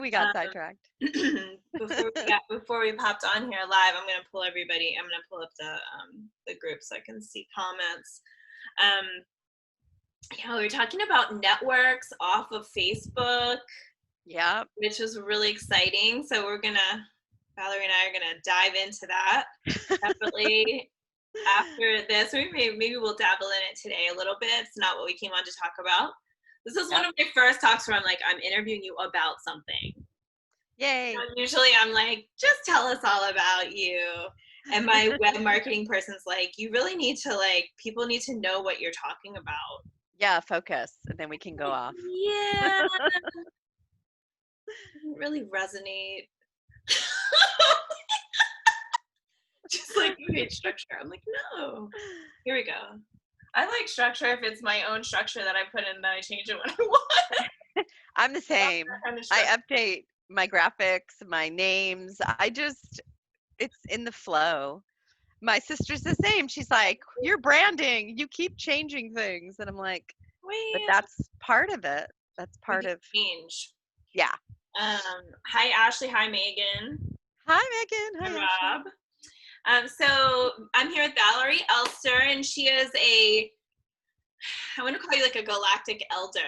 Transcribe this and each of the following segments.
We got sidetracked. Before we popped on here live, I'm gonna pull up the group so I can see comments. Um, we were talking about networks off of Facebook, Yeah. which was really exciting. So Valerie and I are gonna dive into that definitely after this. Maybe we'll dabble in it today a little bit. It's not what we came on to talk about. This is one Yep. of my first talks where I'm interviewing you about something. Yay. Usually I'm like, just tell us all about you. And my web marketing person's like, you really need to people need to know what you're talking about. Yeah, focus, and then we can go off. Yeah, didn't really resonate. Just like you hate structure. I'm like, no. Here we go. I like structure if it's my own structure that I put in, then I change it when I want. I'm the I love same. that kind of I structure. update my graphics, my names. It's in the flow. My sister's the same. She's like, "You're branding. You keep changing things." And I'm like, "But Wait, that's part of it. That's we part can of, change. yeah." Hi Ashley, hi Megan, Hi, Megan. hi Hi, Ashley. Rob. So I'm here with Valerie Elster, and she is I want to call you like a galactic elder.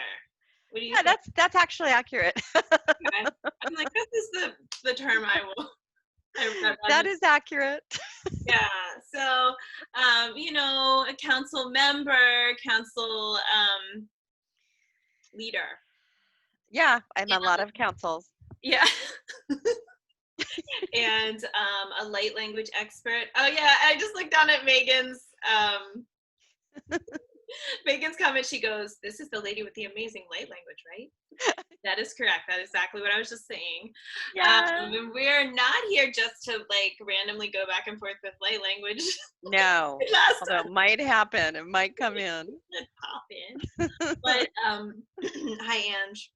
What do you Yeah, think? that's actually accurate. Okay. I'm like, this is the term I That resonate. is accurate. Yeah. So, a council member, council leader. Yeah, I'm Yeah. a lot of councils. Yeah. And a light language expert. Oh yeah, I just looked down at Megan's comment. She goes, "This is the lady with the amazing light language, right?" That is correct. That is exactly what I was just saying. Yeah. And we're not here just to randomly go back and forth with light language. No. Last Although it might happen. It might come in. pop in, but hi Ange.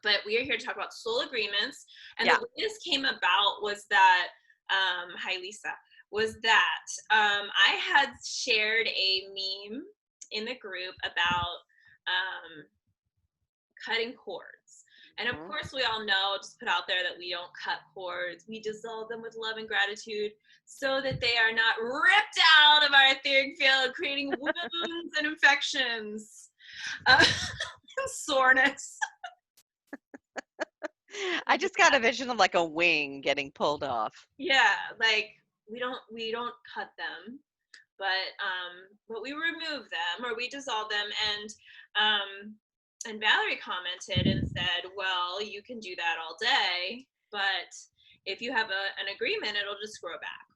But we are here to talk about soul agreements, and the Yeah. way this came about was that hi Lisa, was that I had shared a meme in the group about cutting cords. And of Mhm. course, we all know, just put out there, that we don't cut cords. We dissolve them with love and gratitude so that they are not ripped out of our etheric field, creating wounds and infections, and soreness. I just got a vision of like a wing getting pulled off. Yeah, like we don't cut them, but we remove them or we dissolve them, and Valerie commented and said, well, you can do that all day, but if you have an agreement, it'll just grow back,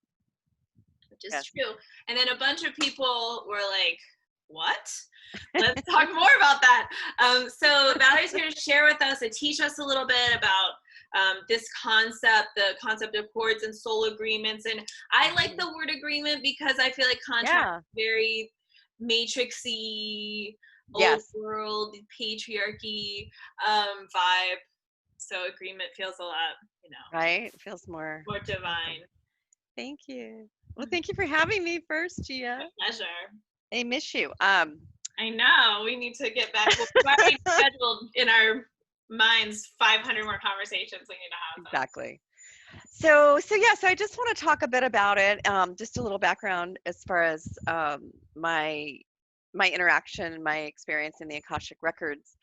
which is Yes. true. And then a bunch of people were like, what? Let's talk more about that. So Valerie's here to share with us and teach us a little bit about this concept, the concept of cords and soul agreements. And I like the word agreement because I feel like contract Yeah. is very matrixy, old Yes. world, patriarchy vibe. So agreement feels a lot, Right? It feels more more something. divine. Thank you. Well, thank you for having me first, Gia. Pleasure. I miss you. I know. We need to get back. Well, we've already scheduled in our minds 500 more conversations we need to have. Exactly. So I just want to talk a bit about it. Just a little background as far as my interaction, my experience in the Akashic Records.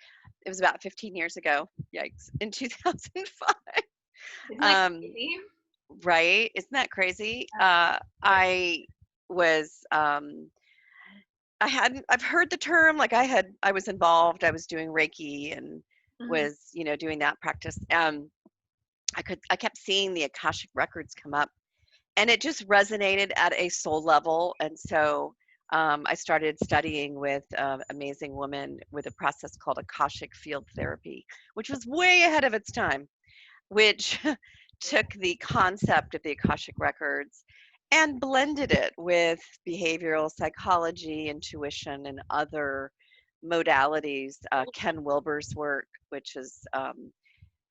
It was about 15 years ago. Yikes! In 2005. Isn't that Um, crazy? right? Isn't that crazy? I was I've heard the term, like I was involved, I was doing Reiki and Mm-hmm. was, doing that practice. I kept seeing the Akashic records come up and it just resonated at a soul level. And so I started studying with an amazing woman with a process called Akashic field therapy, which was way ahead of its time, which took the concept of the Akashic records and blended it with behavioral psychology, intuition, and other modalities. Ken Wilber's work, which is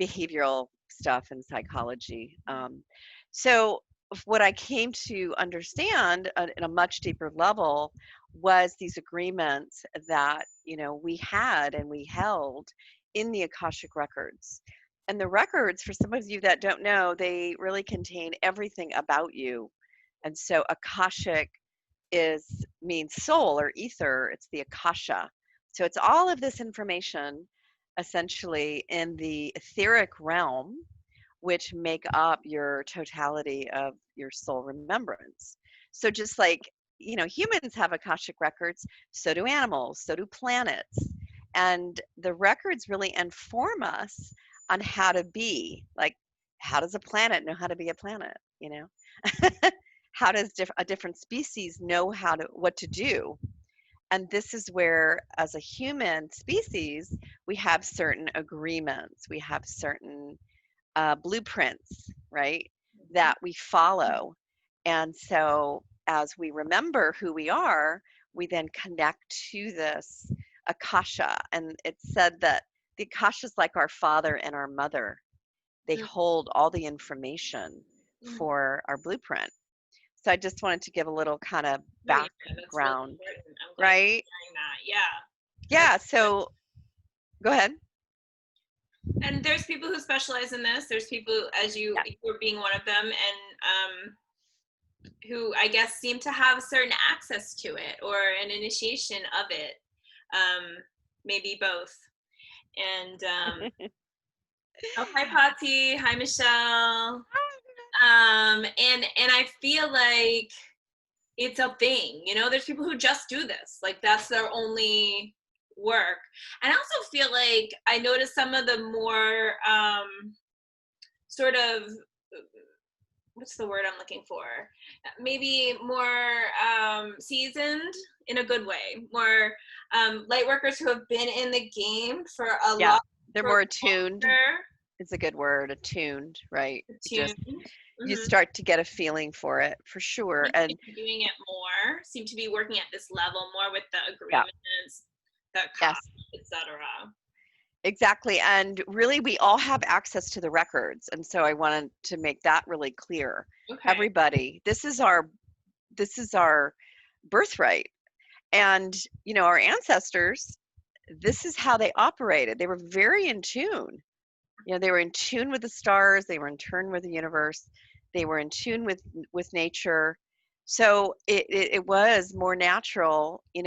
behavioral stuff and psychology. So, what I came to understand at a much deeper level was these agreements that we had and we held in the Akashic records. And the records, for some of you that don't know, they really contain everything about you. And so Akashic means soul or ether. It's the Akasha. So it's all of this information essentially in the etheric realm, which make up your totality of your soul remembrance. So just like, humans have Akashic records, so do animals, so do planets. And the records really inform us on how to be. Like, how does a planet know how to be a planet? How does a different species know what to do? And this is where, as a human species, we have certain agreements, we have certain blueprints, right, that we follow. And so as we remember who we are, we then connect to this Akasha. And it's said that the Akasha is like our father and our mother. They hold all the information for our blueprint. So I just wanted to give a little kind of background, that's really important. I'm glad right? you're that. Yeah. So go ahead. And there's people who specialize in this. There's people, as you're being one of them, and who I guess seem to have certain access to it or an initiation of it. Maybe both. And oh, hi Patsy, hi Michelle. And I feel like it's a thing, there's people who just do this, like that's their only work. And I also feel like I noticed some of the more sort of, what's the word I'm looking for, maybe more seasoned in a good way, more light workers who have been in the game for a lot. They're more attuned. It's a good word, attuned, right? Attuned. You start to get a feeling for it, for sure. And doing it more, seem to be working at this level more with the agreements, the cost, etc. Exactly. And really, we all have access to the records. And so I wanted to make that really clear. Okay. Everybody, this is our birthright. And, our ancestors, this is how they operated. They were very in tune. They were in tune with the stars. They were in tune with the universe. They were in tune with nature. So it was more natural. It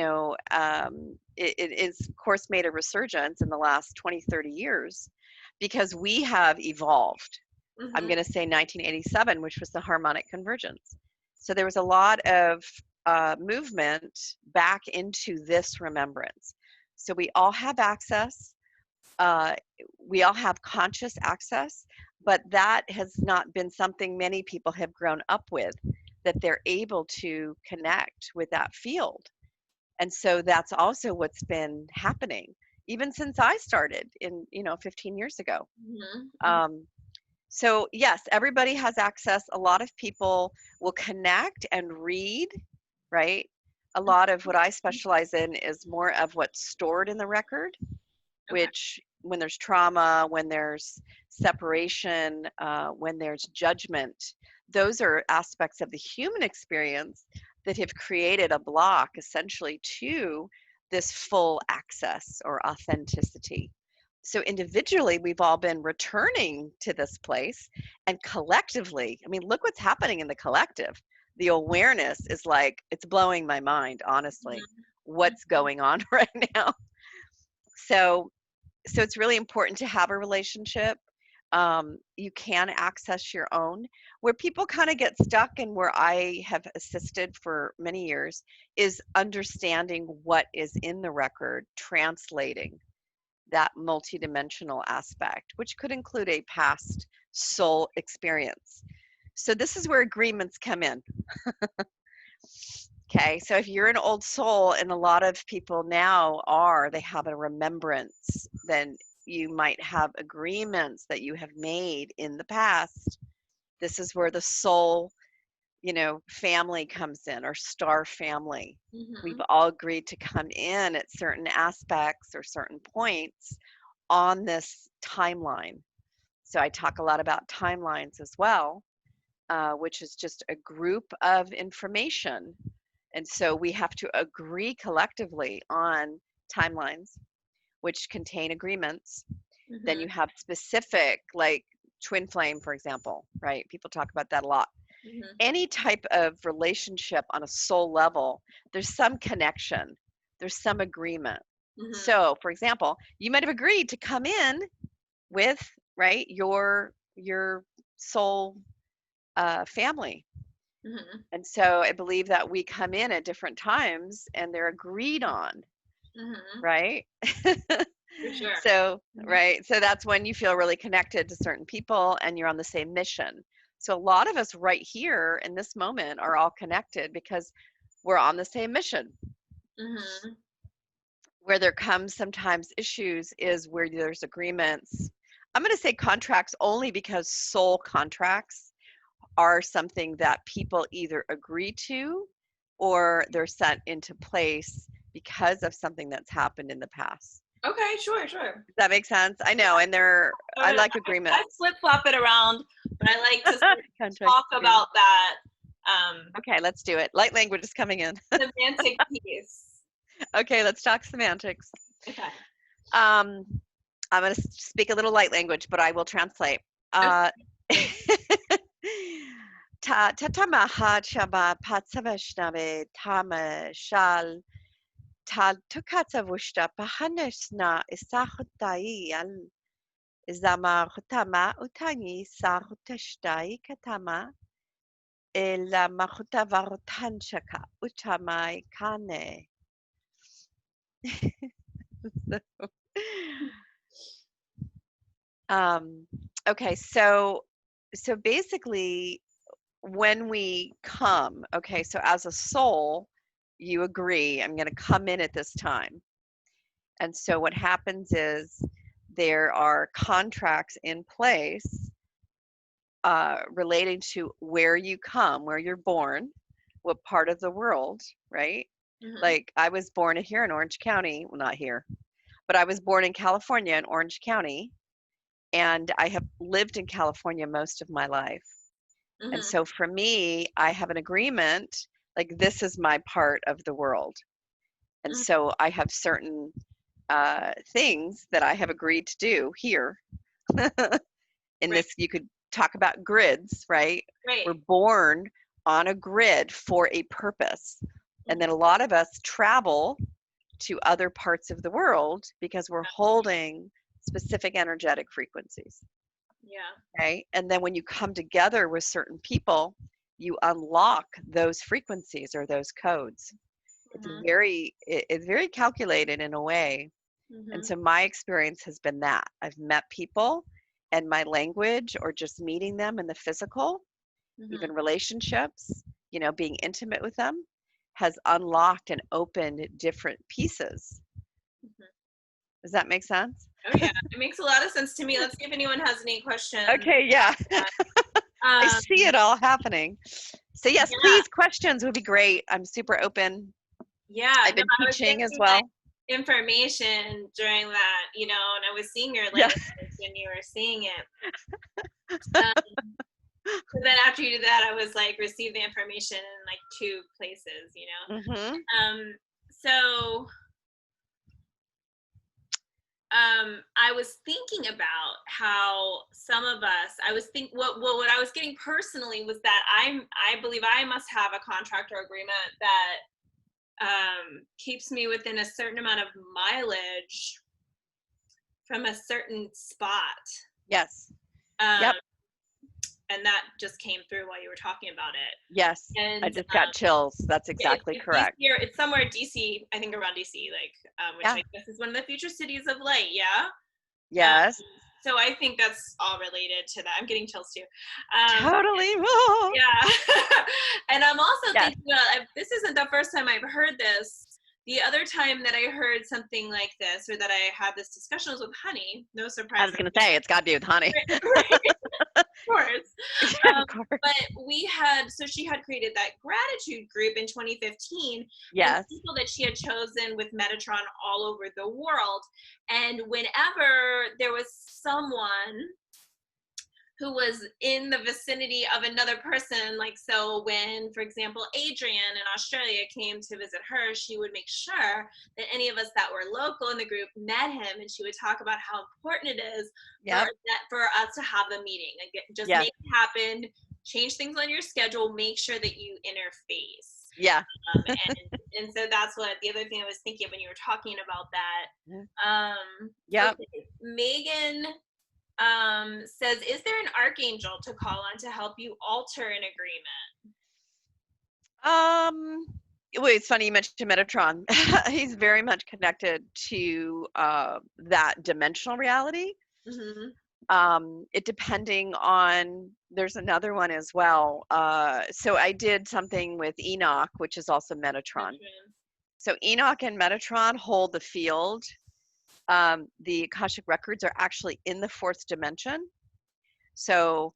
is, of course, made a resurgence in the last 20, 30 years because we have evolved. I'm going to say 1987, which was the harmonic convergence. So there was a lot of movement back into this remembrance. So we all have access. We all have conscious access, but that has not been something many people have grown up with, that they're able to connect with that field. And so that's also what's been happening, even since I started 15 years ago. So yes, everybody has access. A lot of people will connect and read, right? A lot of what I specialize in is more of what's stored in the record, which when there's trauma, when there's separation, when there's judgment, those are aspects of the human experience that have created a block essentially to this full access or authenticity. So individually, we've all been returning to this place, and collectively, I mean, look what's happening in the collective. The awareness is like, it's blowing my mind, honestly, what's going on right now. So it's really important to have a relationship. You can access your own. Where people kind of get stuck, and where I have assisted for many years, is understanding what is in the record, translating that multidimensional aspect, which could include a past soul experience. So this is where agreements come in. Okay, so if you're an old soul, and a lot of people now they have a remembrance, then you might have agreements that you have made in the past. This is where the soul, family comes in, or star family. We've all agreed to come in at certain aspects or certain points on this timeline. So I talk a lot about timelines as well, which is just a group of information. And so we have to agree collectively on timelines, which contain agreements. Then you have specific, like twin flame, for example, right? People talk about that a lot. Any type of relationship on a soul level, there's some connection, there's some agreement. So, for example, you might have agreed to come in with, right, your soul family. And so I believe that we come in at different times and they're agreed on, right? For sure. So, right. So that's when you feel really connected to certain people and you're on the same mission. So a lot of us right here in this moment are all connected because we're on the same mission. Where there comes sometimes issues is where there's agreements. I'm going to say contracts only because soul contracts are something that people either agree to or they're set into place because of something that's happened in the past. Okay, sure. Does that make sense? I know, and I like agreements. I flip-flop it around, but I like to talk about that. Okay, let's do it. Light language is coming in. Semantic piece. Okay, let's talk semantics. Okay. I'm going to speak a little light language, but I will translate. Tatamaha chaba patsavashnave tama shal tal tukatsavushta pahaneshna isahutai al izama hutama utani sahutashtai katama ela mahutavarutanshaka utamai kane. Okay, so basically when we come, okay, so as a soul, you agree, I'm going to come in at this time. And so what happens is there are contracts in place relating to where you come, where you're born, what part of the world, right? Like I was born here in Orange County, well, not here, but I was born in California in Orange County, and I have lived in California most of my life. And so for me, I have an agreement, like this is my part of the world. And so I have certain things that I have agreed to do here. In this, you could talk about grids, right? We're born on a grid for a purpose. And then a lot of us travel to other parts of the world because we're holding specific energetic frequencies. Yeah. Okay. And then when you come together with certain people, you unlock those frequencies or those codes. It's very calculated in a way. And so my experience has been that I've met people and my language or just meeting them in the physical, even relationships, being intimate with them has unlocked and opened different pieces. Does that make sense? Oh yeah, it makes a lot of sense to me. Let's see if anyone has any questions. Okay, yeah. I see it all happening. So yes, please, questions would be great. I'm super open. Yeah, I've been teaching as well. Information during that, and I was seeing your language when you were seeing it. So then after you did that, I was like, receive the information in like 2 places, So I was thinking about how some of us, what I was getting personally was that I believe I must have a contract or agreement that keeps me within a certain amount of mileage from a certain spot. Yes. Yep. And that just came through while you were talking about it. Yes. And I just got chills. That's exactly correct. It's somewhere DC, I think around DC, which I guess is one of the future cities of light. Yeah. Yes. So I think that's all related to that. I'm getting chills too. Totally. Yeah. And I'm also thinking about, this isn't the first time I've heard this. The other time that I heard something like this, or that I had this discussion, was with Honey. No surprise. I was going to say, it's got to be with Honey. Of course. Of course. But she had created that gratitude group in 2015. Yes. People that she had chosen with Metatron all over the world. And whenever there was someone who was in the vicinity of another person. Like, so when, for example, Adrienne in Australia came to visit her, she would make sure that any of us that were local in the group met him, and she would talk about how important it is Yep. for us to have the meeting. Like, just Yes. make it happen, change things on your schedule, make sure that you interface. Yeah. And so that's what the other thing I was thinking of when you were talking about that. Yep. Okay. Megan says, is there an archangel to call on to help you alter an agreement? Well, it's funny you mentioned Metatron. He's very much connected to that dimensional reality. It depending on, there's another one as well. So I did something with Enoch, which is also Metatron. So Enoch and Metatron hold the field. The Akashic records are actually in the fourth dimension. So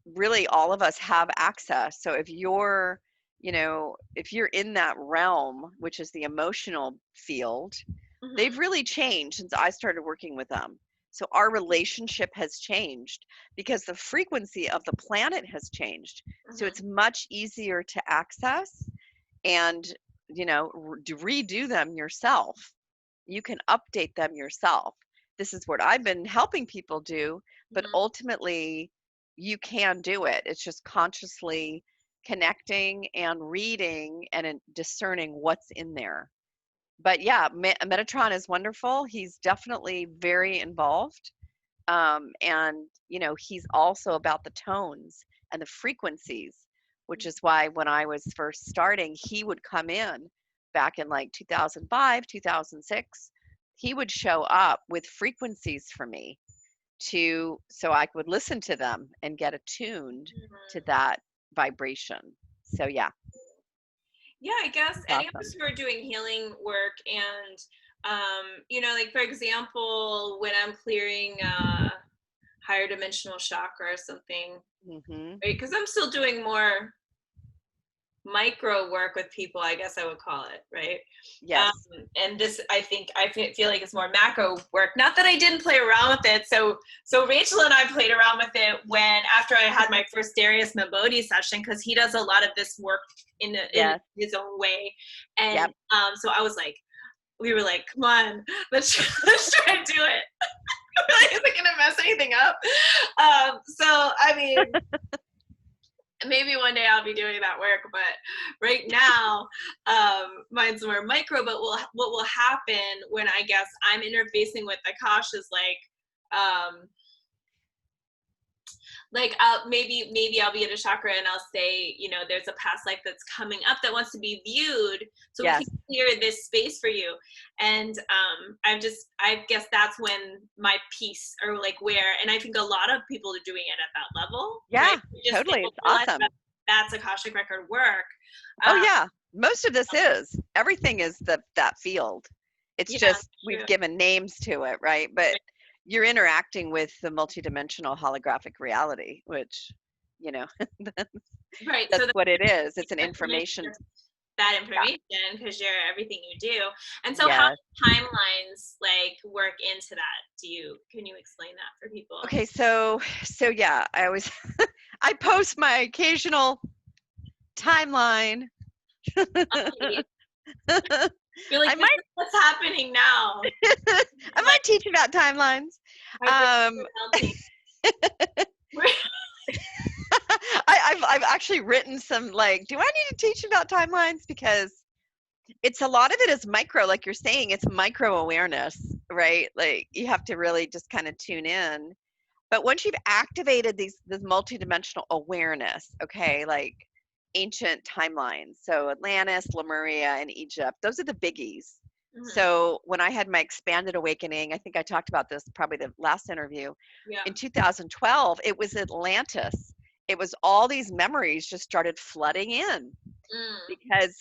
really all of us have access. So if you're, if you're in that realm, which is the emotional field, they've really changed since I started working with them. So our relationship has changed because the frequency of the planet has changed. So it's much easier to access and, redo them yourself. You can update them yourself. This is what I've been helping people do, but ultimately you can do it. It's just consciously connecting and reading and discerning what's in there. But yeah, Metatron is wonderful. He's definitely very involved. And, he's also about the tones and the frequencies, which is why when I was first starting, he would come in back in like 2005, 2006. He would show up with frequencies for me so I would listen to them and get attuned to that vibration. So yeah. Yeah, I guess any of us who are doing healing work and, like for example, when I'm clearing higher dimensional chakra or something, right? Because I'm still doing more micro work with people, I guess I would call it, right? Yes. And this, I feel like it's more macro work. Not that I didn't play around with it. So Rachel and I played around with it after I had my first Darius Mabodi session, because he does a lot of this work in his own way. And so I was like, we were like, come on, let's try to do it. Like, is it gonna mess anything up? So I mean, maybe one day I'll be doing that work, but right now mine's more micro. But what will happen when I guess I'm interfacing with Akash is maybe I'll be at a chakra and I'll say, there's a past life that's coming up that wants to be viewed, so we can clear this space for you. And I guess that's when my piece, or and I think a lot of people are doing it at that level. Yeah, right? totally. It's awesome. That's Akashic record work. Oh yeah, most of this is. Everything is that field. It's just we've given names to it, right? But you're interacting with the multidimensional holographic reality, which, right. That's what it is. It's an information. That information, because you're everything you do. And so how do timelines work into that? Can you explain that for people? Okay, so yeah, I always I post my occasional timeline. You're like, what's happening now? I might teach about timelines. I've actually written some, do I need to teach about timelines? Because it's a lot of it is micro, like you're saying, it's micro awareness, right? Like you have to really just kind of tune in. But once you've activated this multidimensional awareness, okay, like ancient timelines, so Atlantis, Lemuria, and Egypt, those are the biggies. So when I had my expanded awakening, I think I talked about this probably the last interview, in 2012, it was Atlantis. It was all these memories just started flooding in because,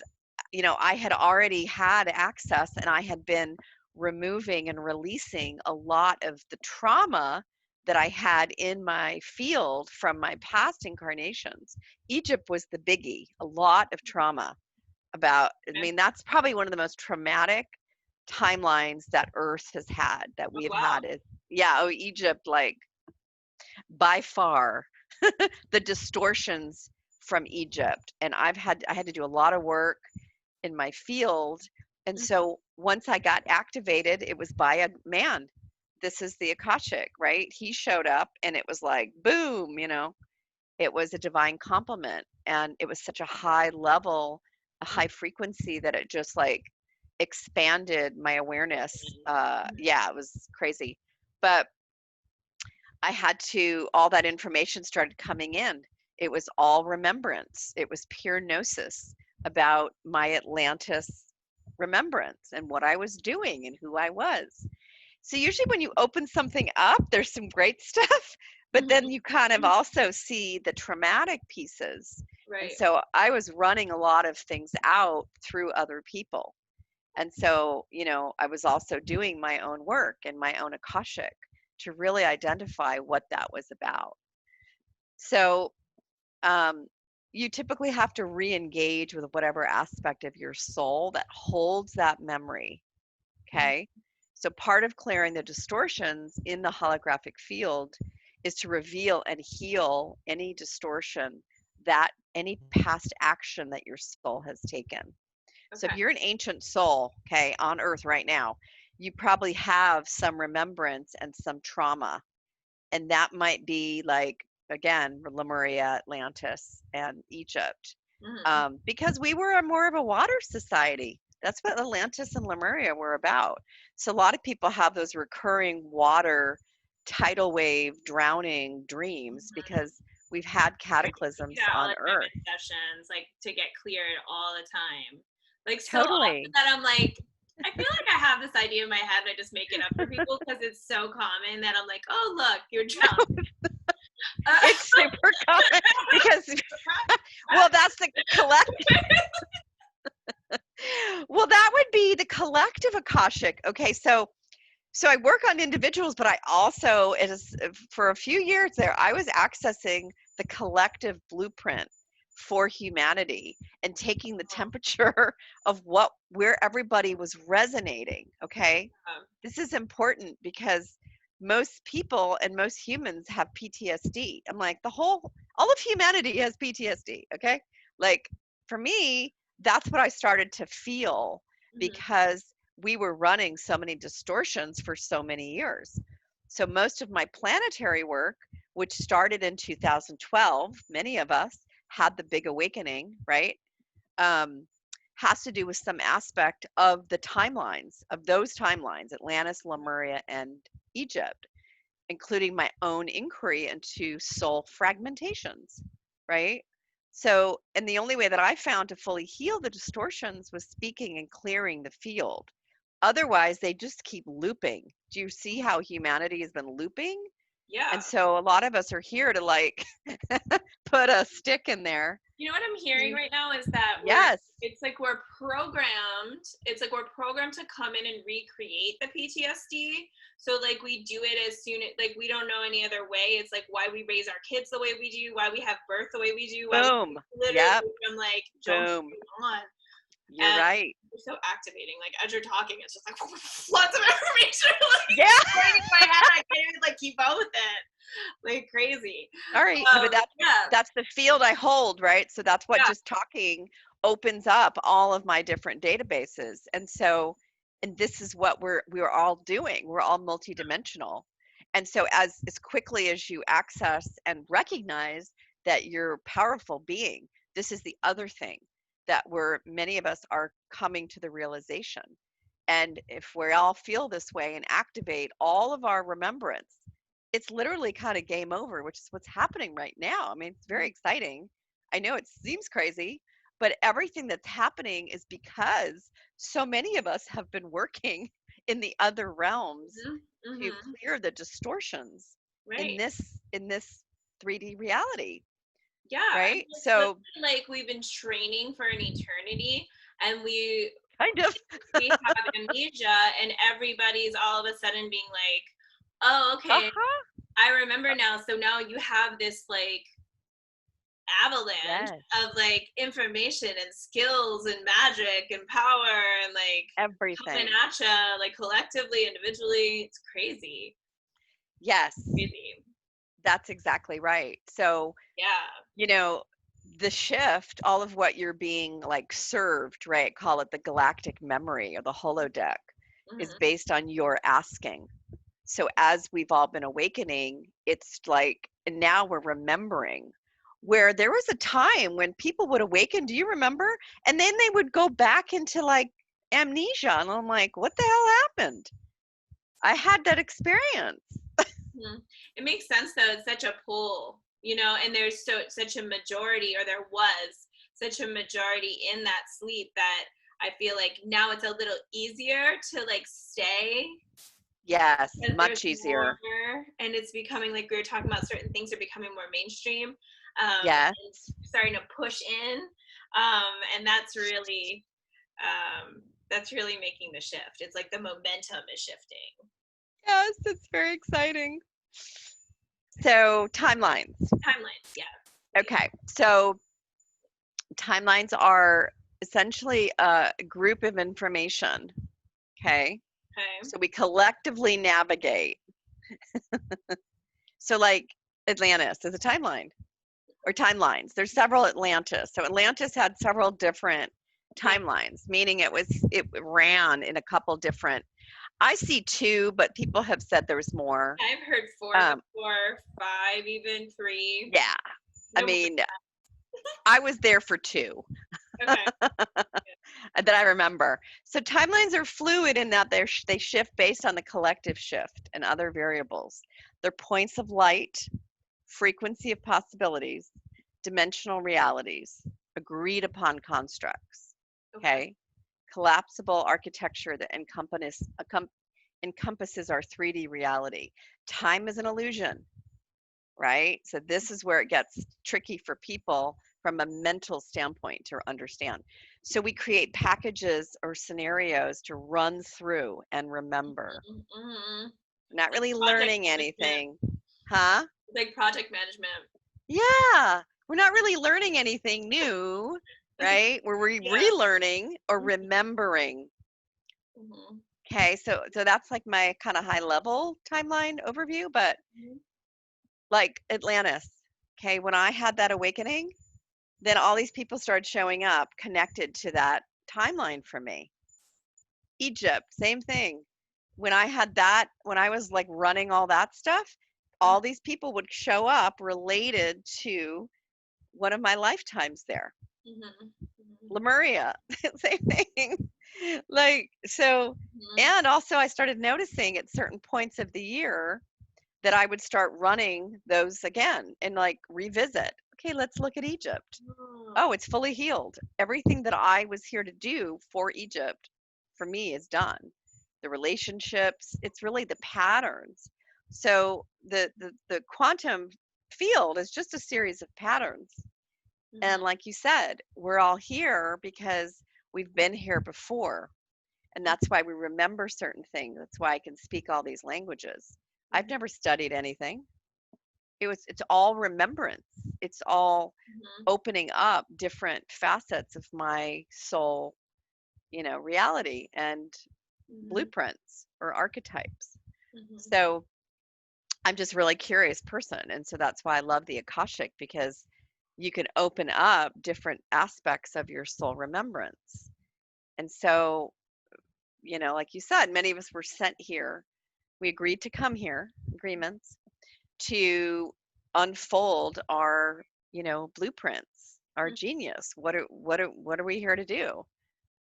I had already had access and I had been removing and releasing a lot of the trauma that I had in my field from my past incarnations. Egypt was the biggie, a lot of trauma that's probably one of the most traumatic timelines that Earth has had, that we have had. Egypt, by far the distortions from Egypt. And I had to do a lot of work in my field. And so once I got activated, it was by a man. This is the Akashic, right? He showed up and it was like, boom, it was a divine compliment. And it was such a high level, a high frequency that it just like expanded my awareness. Yeah, it was crazy. But I had to, all that information started coming in. It was all remembrance. It was pure gnosis about my Atlantis remembrance and what I was doing and who I was. So usually when you open something up, there's some great stuff, but then you kind of also see the traumatic pieces. Right. And so I was running a lot of things out through other people. And so, I was also doing my own work and my own Akashic to really identify what that was about. So, you typically have to re-engage with whatever aspect of your soul that holds that memory. Okay. So part of clearing the distortions in the holographic field is to reveal and heal any distortion, that any past action that your soul has taken. So if you're an ancient soul, okay, on earth right now, you probably have some remembrance and some trauma. And that might be like, again, Lemuria, Atlantis, and Egypt. Because we were more of a water society. That's what Atlantis and Lemuria were about. So a lot of people have those recurring water, tidal wave, drowning dreams because we've had cataclysms on Earth. Sessions, like to get cleared all the time. Like so Totally. often that I'm like, I feel like I have this idea in my head and I just make it up for people because it's so common that I'm like, oh look, you're drunk. It's super common because, well, that's the collective. Well, that would be the collective Akashic. Okay, so I work on individuals, but I also, for a few years there, I was accessing the collective blueprint for humanity and taking the temperature of where everybody was resonating. Okay, this is important because most people and most humans have PTSD. I'm like, all of humanity has PTSD. Okay, like for me, that's what I started to feel because we were running so many distortions for so many years. So most of my planetary work, which started in 2012, many of us had the big awakening, right? Has to do with some aspect of the timelines, of those timelines, Atlantis, Lemuria, and Egypt, including my own inquiry into soul fragmentations, right? So, and the only way that I found to fully heal the distortions was speaking and clearing the field. Otherwise, they just keep looping. Do you see how humanity has been looping? Yeah. And so a lot of us are here to like put a stick in there. You know what I'm hearing right now is that it's like we're programmed. It's like we're programmed to come in and recreate the PTSD. So like we do it as soon as like we don't know any other way. It's like why we raise our kids the way we do, why we have birth the way we do. Boom. Literally, I'm like, boom. On. You're right. It's so activating. Like as you're talking, it's just like lots of information. Like, yeah. in my head, I can't even like keep up with it. Like crazy. All right, but that's the field I hold, right? So that's what just talking opens up all of my different databases, and this is what we're all doing. We're all multidimensional, and so as quickly as you access and recognize that you're a powerful being, this is the other thing that many of us are coming to the realization. And if we all feel this way and activate all of our remembrance, it's literally kind of game over, which is what's happening right now. I mean, it's very exciting. I know it seems crazy, but everything that's happening is because so many of us have been working in the other realms to clear the distortions in this 3D reality. Yeah. Right. So like we've been training for an eternity and we kind of we have amnesia and everybody's all of a sudden being like, oh, okay, I remember now. So now you have this like avalanche of like information and skills and magic and power and like everything coming at you, like collectively, individually. It's crazy. Yes. Crazy. That's exactly right. So, Yeah. you know, the shift, all of what you're being like served, right? Call it the galactic memory or the holodeck, is Hmm. based on your asking. So as we've all been awakening, it's like, and now we're remembering where there was a time when people would awaken. Do you remember? And then they would go back into like amnesia. And I'm like, what the hell happened? I had that experience. Mhm. It makes sense though. It's such a pull, and there's such a majority, or there was such a majority in that sleep that I feel like now it's a little easier to like stay Yes, because there's much more, easier. and it's becoming like we were talking about, certain things are becoming more mainstream, Yes. and starting to push in, and that's really making the shift. It's like the momentum is shifting. Yes, it's very exciting. So, timelines. Timelines, yeah. Okay. So, timelines are essentially a group of information. Okay. Okay. So, we collectively navigate. So, like Atlantis is a timeline or timelines. There's several Atlantis. So, Atlantis had several different Yeah. timelines, meaning it ran in a couple different. I see two, but people have said there was more. I've heard four Um, before, five, even three. yeah, I No more. mean, I was there for two Okay. that I remember. So timelines are fluid in that they shift based on the collective shift and other variables. They're points of light, frequency of possibilities, dimensional realities, agreed upon constructs. Okay. Okay, collapsible architecture that encompasses our 3D reality. Time is an illusion, right? So this is where it gets tricky for people from a mental standpoint to understand. So we create packages or scenarios to run through and remember. Mm-hmm. Not Like really project learning management. anything. Huh? Like project management. Yeah. We're not really learning anything new, right? We're Yeah. relearning or remembering. Mm-hmm. Okay, so that's like my kind of high level timeline overview, but like Atlantis. Okay, when I had that awakening, then all these people started showing up connected to that timeline for me. Egypt, same thing. When I had that, when I was like running all that stuff, all these people would show up related to one of my lifetimes there. Mm-hmm. Lemuria, same thing. Like, so, Mm-hmm. and also I started noticing at certain points of the year that I would start running those again and like revisit. Okay, let's look at Egypt. Oh, it's fully healed. Everything that I was here to do for Egypt, for me, is done. The relationships, it's really the patterns. So the quantum field is just a series of patterns. Mm-hmm. And like you said, we're all here because we've been here before. And that's why we remember certain things. That's why I can speak all these languages. I've never studied anything. It's all remembrance. It's all Mm-hmm. opening up different facets of my soul, reality and Mm-hmm. blueprints or archetypes. Mm-hmm. So I'm just really curious person. And so that's why I love the Akashic, because you can open up different aspects of your soul remembrance. And so, like you said, many of us were sent here. We agreed to come here, agreements, to unfold our, blueprints, our genius. What are we here to do?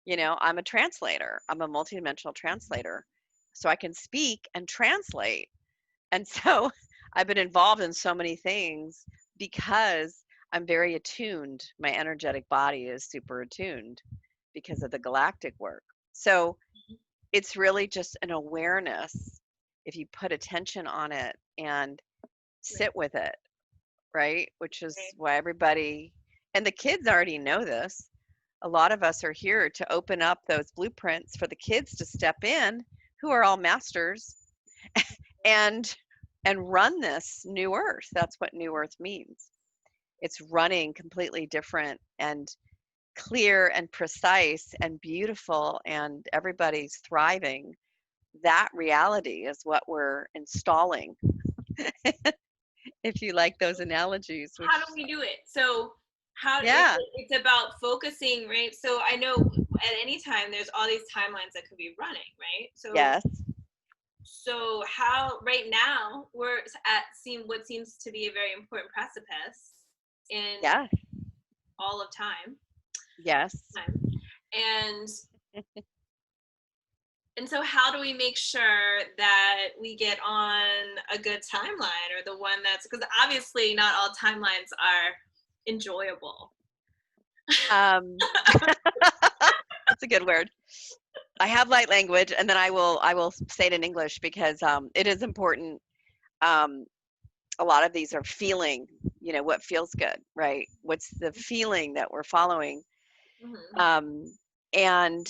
I'm a translator. I'm a multidimensional translator. So I can speak and translate. And so I've been involved in so many things because I'm very attuned. My energetic body is super attuned because of the galactic work. So it's really just an awareness if you put attention on it and Right. sit with it, right? Which is Right. why everybody, and the kids already know this. A lot of us are here to open up those blueprints for the kids to step in, who are all masters, and run this new earth. That's what new earth means. It's running completely different and clear and precise and beautiful, and everybody's thriving. That reality is what we're installing if you like those analogies, which how do we do it? So how like yeah, it's about focusing, right? So I know at any time there's all these timelines that could be running, right? yes, So how right now we're at seem what seems to be a very important precipice in yes, all of time, yes. time. and and so how do we make sure that we get on a good timeline, or the one that's, because obviously not all timelines are enjoyable. Um, that's a good word. I have light language, and then I will say it in English because it is important. Um, a lot of these are feeling, what feels good, right? What's the feeling that we're following? Mhm. Um, and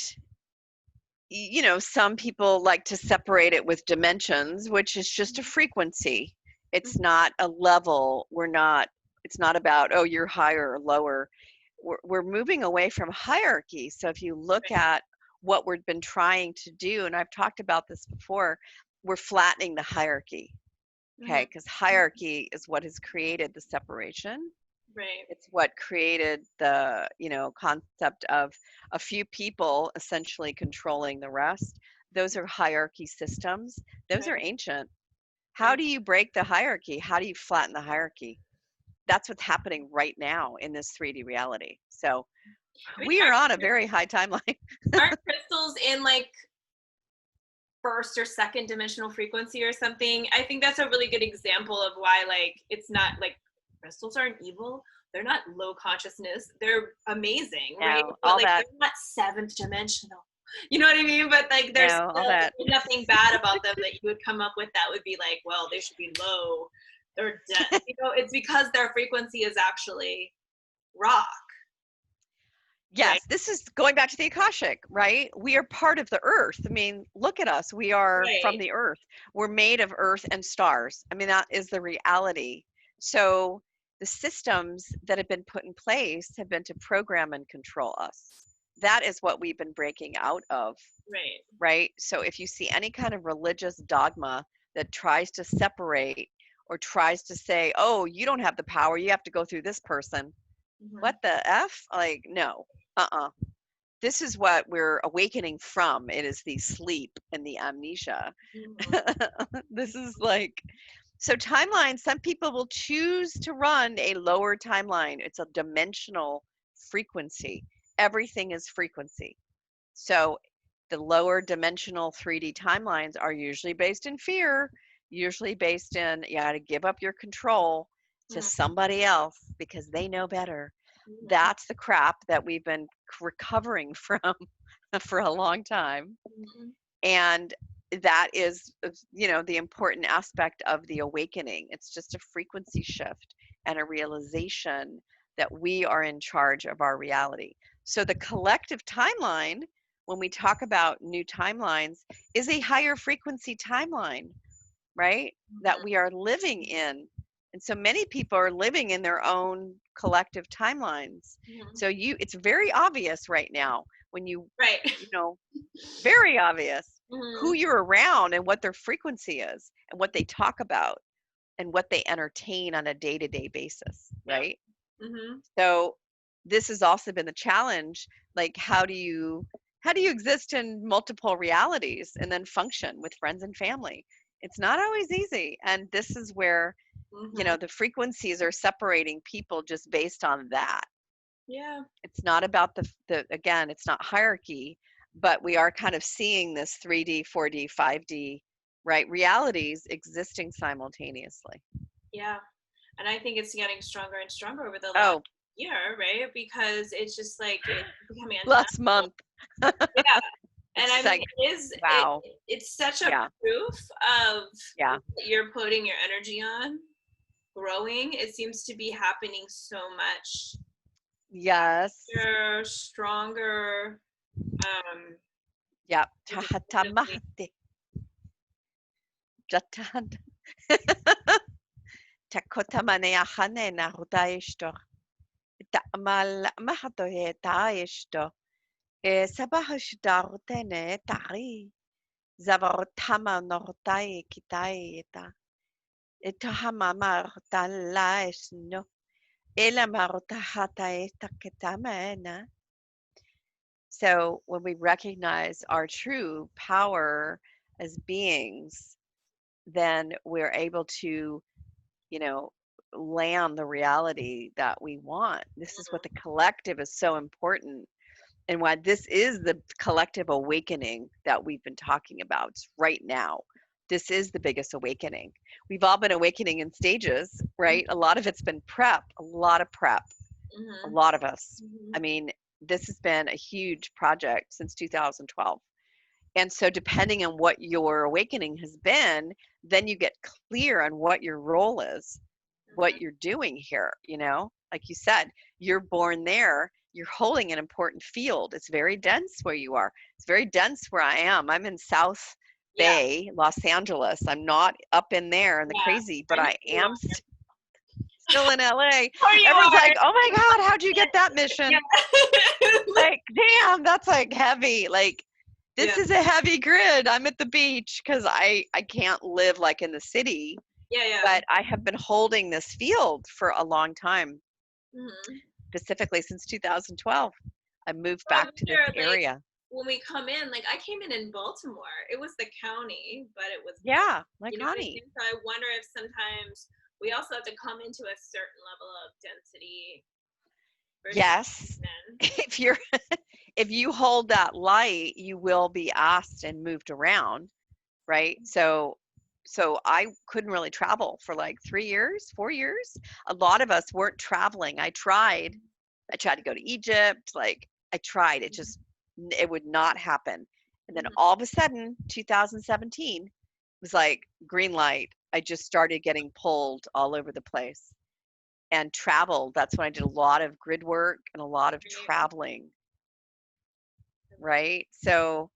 some people like to separate it with dimensions, which is just a frequency. It's not a level. It's not about, oh, you're higher or lower. We're moving away from hierarchy. So if you look at what we've been trying to do, and I've talked about this before, we're flattening the hierarchy. Okay, Mhm. because hierarchy is what has created the separation. Right. It's what created the concept of a few people essentially controlling the rest. Those are hierarchy systems. Those Right. are ancient. How Right. do you break the hierarchy? How do you flatten the hierarchy? That's what's happening right now in this 3D reality. So I mean, we are on a very high timeline. aren't crystals in like first or second dimensional frequency or something? I think that's a really good example of why, like, it's not like crystals aren't evil. They're not low consciousness. They're amazing, right? But All like, that, they're not seventh dimensional. You know what I mean? But like, there's all still that. nothing bad about them that you would come up with that would be like, well, they should be low. They're dead. It's because their frequency is actually rock, right? Yes, this is going back to the Akashic, right? We are part of the earth. I mean, look at us. We are from Right. the earth. We're made of earth and stars. I mean, that is the reality. So the systems that have been put in place have been to program and control us. That is what we've been breaking out of, Right. right? So if you see any kind of religious dogma that tries to separate or tries to say, oh, you don't have the power, you have to go through this person, Mhm. what the F? Like, no. Uh-uh. This is what we're awakening from. It is the sleep and the amnesia. Mhm. This is like, so timeline, some people will choose to run a lower timeline. It's a dimensional frequency. Everything is frequency. So the lower dimensional 3D timelines are usually based in fear, usually based in you got to give up your control to Mhm. somebody else because they know better. Mhm. That's the crap that we've been recovering from for a long time. Mhm. And that is, the important aspect of the awakening. It's just a frequency shift and a realization that we are in charge of our reality. So the collective timeline, when we talk about new timelines, is a higher frequency timeline, right? That Mhm. we are living in. And so many people are living in their own collective timelines. Mhm. So it's very obvious right now when Right. you know, very obvious who Mhm. you're around and what their frequency is and what they talk about and what they entertain on a day-to-day basis, Yeah. right? Mhm. So this has also been the challenge, like how do you exist in multiple realities and then function with friends and family? It's not always easy, and this is where Mhm. the frequencies are separating people just based on that. Yeah. It's not about the again, it's not hierarchy, but we are kind of seeing this 3D, 4D, 5D, right, realities existing simultaneously. Yeah. And I think it's getting stronger and stronger over the last Oh, year, right? Because it's just like it's becoming last undeniable. month. Yeah. And I It's mean, like, it wow. it's such a Yeah, proof of yeah. what you're putting your energy on growing. It seems to be happening so much Yes. faster, stronger, um, Yeah. independently. Tahatamahte. Jatan. Takotamaneyahane narutaishto. Ta'mal mahatoye taishto. Sabahashdarutene tari. Zavarotama nortai kitaieta. Itahamama rotala esno. Ela marotahata esta ketamena. So when we recognize our true power as beings, then we're able to, you know, land the reality that we want. This is what the collective is so important, and why this is the collective awakening that we've been talking about right now. This is the biggest awakening. We've all been awakening in stages, right? A lot of it's been prep, a lot of prep, a Mm-hmm. lot of us. Mm-hmm. I mean, this has been a huge project since 2012. And so, depending on what your awakening has been, then you get clear on what your role is, what you're doing here. Like you said, you're born there, you're holding an important field. It's very dense where you are. It's very dense where I am. I'm in South Yeah, Bay, Los Angeles. I'm not up in there in the yeah. crazy, but I know I you am are. still in LA. Or you Everyone's are. like, oh my God, how'd you get that mission? Yeah. Like, damn, that's like heavy. Like, Yeah. this is a heavy grid. I'm at the beach because I can't live like in the city, Yeah. Yeah. but I have been holding this field for a long time, Mm-hmm. specifically since 2012. I moved I back to this wonder, like, area. when we come in, like, I came in Baltimore. It was the county, but it was, Yeah, like you know what I honey. mean? So I wonder if sometimes we also have to come into a certain level of density versus Yes. men. If you hold that light, you will be asked and moved around, right? So I couldn't really travel for like 3 years, 4 years. A lot of us weren't traveling. I tried to go to Egypt, like I tried. It would not happen. And then Mm-hmm. all of a sudden, 2017 was like green light. I just started getting pulled all over the place and traveled. That's when I did a lot of grid work and a lot of Right. traveling, right? So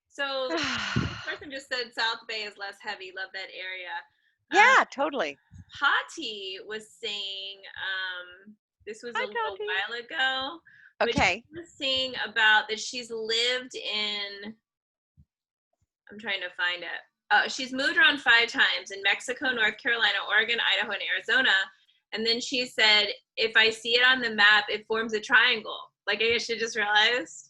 So this person just said South Bay is less heavy. Love that area. yeah, totally. Hati was saying, this was a Hi, little Tati. while ago, but she Okay. was saying about that she's lived in, I'm trying to find it. She's moved around 5 times in Mexico, North Carolina, Oregon, Idaho, and Arizona. And then she said, if I see it on the map, it forms a triangle. Like I guess she just realized,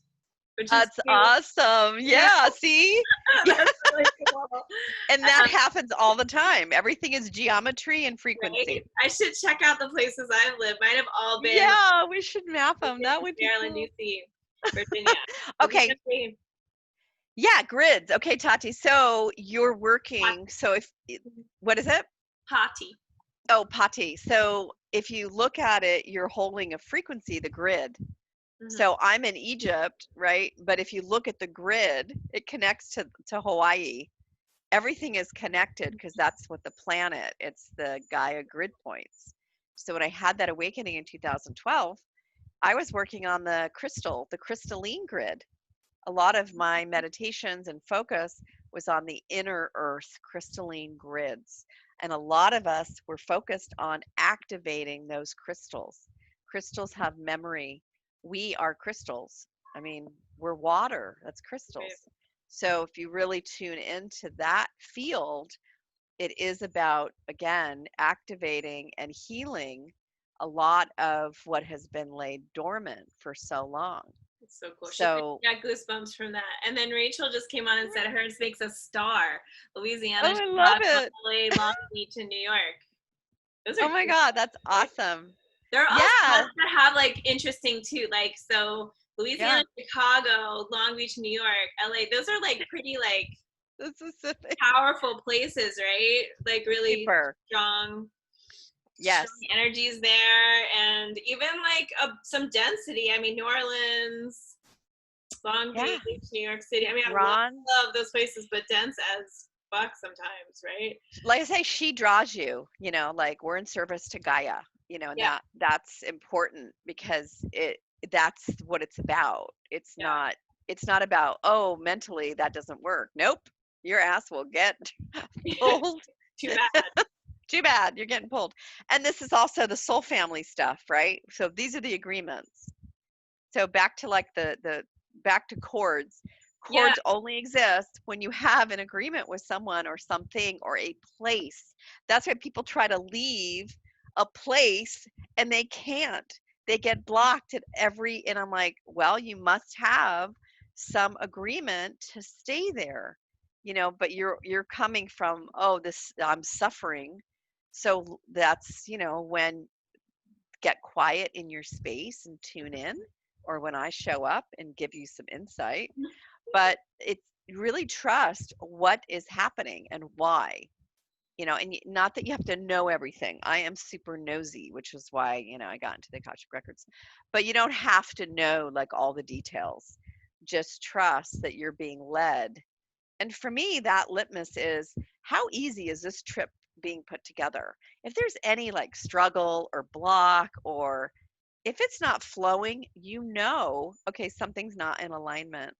which is That's cute. awesome. Yeah, Yeah, see? Yeah. that's really cool. And that happens all the time. Everything is geometry and Right? frequency. I should check out the places I've lived. Mine have all been Yeah, we should map them. That Virginia, would be Maryland, cool. D.C., Virginia. What were you Okay. gonna say? Yeah, grids. Okay, Tati. So you're Hot, working. What is it? Hottie. Oh, Pati. So if you look at it, you're holding a frequency, the grid. Mm-hmm. So I'm in Egypt, right? But if you look at the grid, it connects to Hawaii. Everything is connected because that's what the planet, it's the Gaia grid points. So when I had that awakening in 2012, I was working on the crystalline grid. A lot of my meditations and focus was on the inner earth crystalline grids. And a lot of us were focused on activating those crystals. Crystals have memory. We are crystals. I mean, we're water, that's Right. crystals. So if you really tune into that field, it is about, again, activating and healing a lot of what has been laid dormant for so long. It's so cool. She So, got goosebumps from that. And then Rachel just came on and said hers makes a star. Louisiana, oh, I love Chicago, it. LA, Long Beach, and New York. Those are Oh my cute. God, that's awesome. There are also Yeah, ones that have like interesting too. Like so yeah, Louisiana, Chicago, Long Beach, New York, LA, those are like pretty like that's specific. powerful places, right? Like really Super. strong Yes. energies there, and even like some density. I mean, New Orleans, Long Yeah. Beach, New York City. I mean, I Ron, love those places, but dense as fuck sometimes, right? like I say, she draws you, like we're in service to Gaia, and Yeah, that's important because that's what it's about. yeah. It's not about, oh, mentally that doesn't work. Nope. Your ass will get pulled. Too bad. Too bad you're getting pulled. And this is also the soul family stuff, right? So these are the agreements. So back to like the back to chords. Yeah. Cords only exist when you have an agreement with someone or something or a place. That's why people try to leave a place and they can't. They get blocked at every, and I'm like, well, you must have some agreement to stay there, but you're coming from, oh, this, I'm suffering. So that's, when get quiet in your space and tune in, or when I show up and give you some insight. But it's really trust what is happening and why, and not that you have to know everything. I am super nosy, which is why, I got into the Akashic Records, but you don't have to know like all the details. Just trust that you're being led. And for me, that litmus is, how easy is this trip being put together? If there's any like struggle or block, or if it's not flowing, okay, something's not in alignment.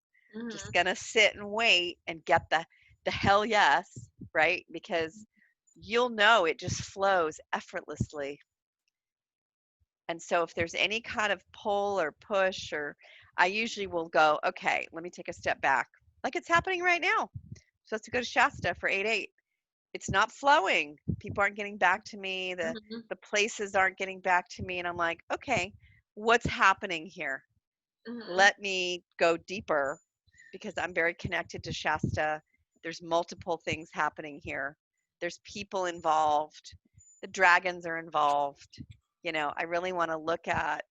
Just Mhm. gonna sit and wait and get the hell yes, right? Because you'll know it just flows effortlessly. And so if there's any kind of pull or push, or I usually will go, okay, let me take a step back. Like it's happening right now. Supposed to go to Shasta for 8/8. It's not flowing. People aren't getting back to me. The Mhm. the places aren't getting back to me. And I'm like, okay, what's happening here? Mhm. Let me go deeper, because I'm very connected to Shasta. There's multiple things happening here. There's people involved. The dragons are involved. I really want to look at,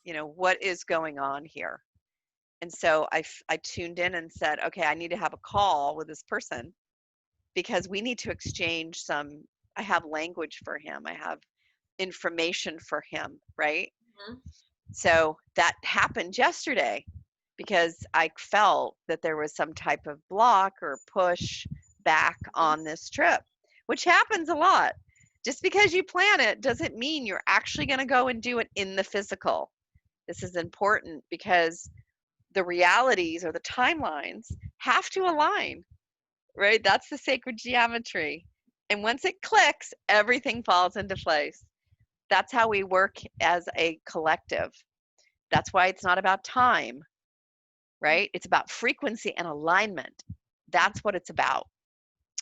what is going on here. And so I tuned in and said, okay, I need to have a call with this person, because we need to exchange some. I have language for him. I have information for him, right? Mhm. So that happened yesterday, because I felt that there was some type of block or push back on this trip, which happens a lot. Just because you plan it doesn't mean you're actually going to go and do it in the physical. This is important, because the realities or the timelines have to align, right? That's the sacred geometry. And once it clicks, everything falls into place. That's how we work as a collective. That's why it's not about time, right? It's about frequency and alignment. That's what it's about.